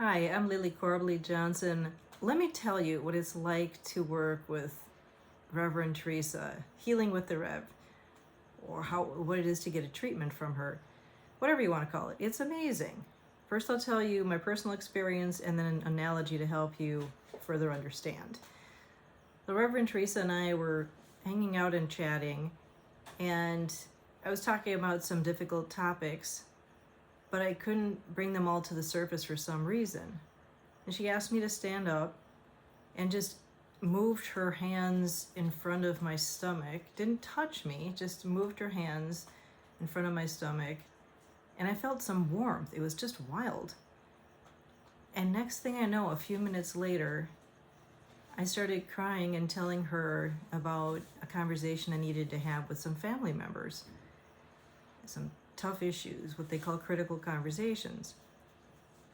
Hi, I'm Lily Corbly Johnson. Let me tell you what it's like to work with Reverend Teresa, healing with the Rev, or what it is to get a treatment from her, whatever you want to call it. It's amazing. First, I'll tell you my personal experience and then an analogy to help you further understand. The Reverend Teresa and I were hanging out and chatting, and I was talking about some difficult topics, but I couldn't bring them all to the surface for some reason. And she asked me to stand up and just moved her hands in front of my stomach. Didn't touch me, just moved her hands in front of my stomach. And I felt some warmth. It was just wild. And next thing I know, a few minutes later, I started crying and telling her about a conversation I needed to have with some family members. Some tough issues, what they call critical conversations.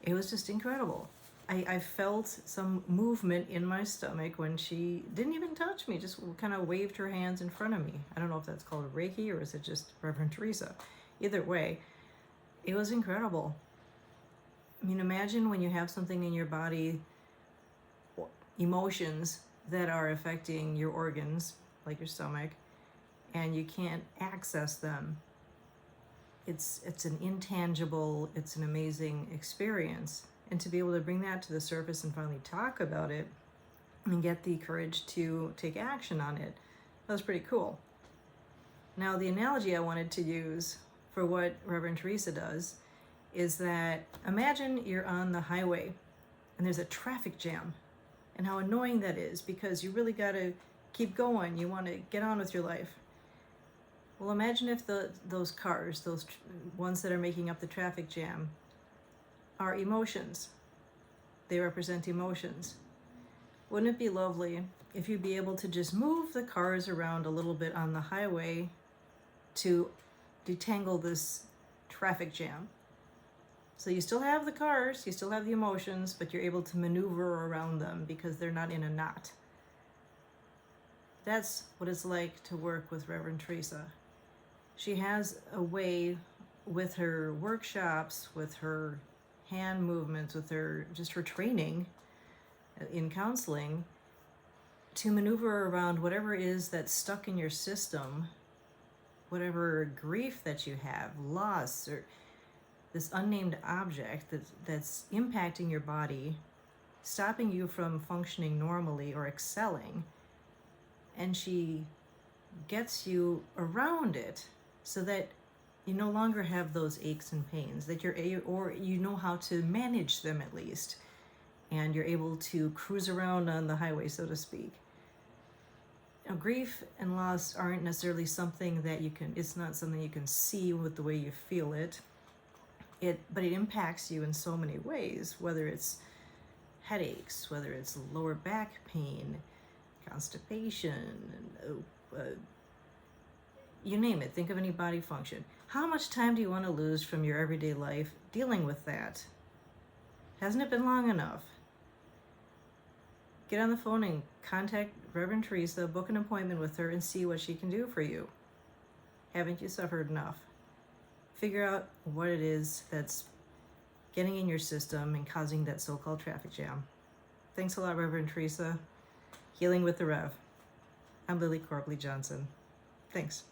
It was just incredible. I felt some movement in my stomach when she didn't even touch me, just kind of waved her hands in front of me. I don't know if that's called Reiki or is it just Reverend Teresa. Either way, it was incredible. I mean, imagine when you have something in your body, emotions that are affecting your organs, like your stomach, and you can't access them. It's an intangible, it's an amazing experience. And to be able to bring that to the surface and finally talk about it and get the courage to take action on it, that was pretty cool. Now, the analogy I wanted to use for what Reverend Teresa does is that imagine you're on the highway and there's a traffic jam, and how annoying that is because you really got to keep going. You want to get on with your life. Well, imagine if those cars, those ones that are making up the traffic jam, are emotions. They represent emotions. Wouldn't it be lovely if you'd be able to just move the cars around a little bit on the highway to detangle this traffic jam? So you still have the cars, you still have the emotions, but you're able to maneuver around them because they're not in a knot. That's what it's like to work with Reverend Teresa. She has a way with her workshops, with her hand movements, with her training in counseling, to maneuver around whatever it is that's stuck in your system, whatever grief that you have, loss, or this unnamed object that's impacting your body, stopping you from functioning normally or excelling. And she gets you around it so that you no longer have those aches and pains, that you know how to manage them at least, and you're able to cruise around on the highway, so to speak. Now, grief and loss aren't necessarily something that it's not something you can see with the way you feel it. But it impacts you in so many ways, whether it's headaches, whether it's lower back pain, constipation, you name it. Think of any body function. How much time do you want to lose from your everyday life dealing with that? Hasn't it been long enough? Get on the phone and contact Reverend Teresa, book an appointment with her, and see what she can do for you. Haven't you suffered enough? Figure out what it is that's getting in your system and causing that so-called traffic jam. Thanks a lot, Reverend Teresa. Healing with the Rev. I'm Lily Corbly Johnson. Thanks.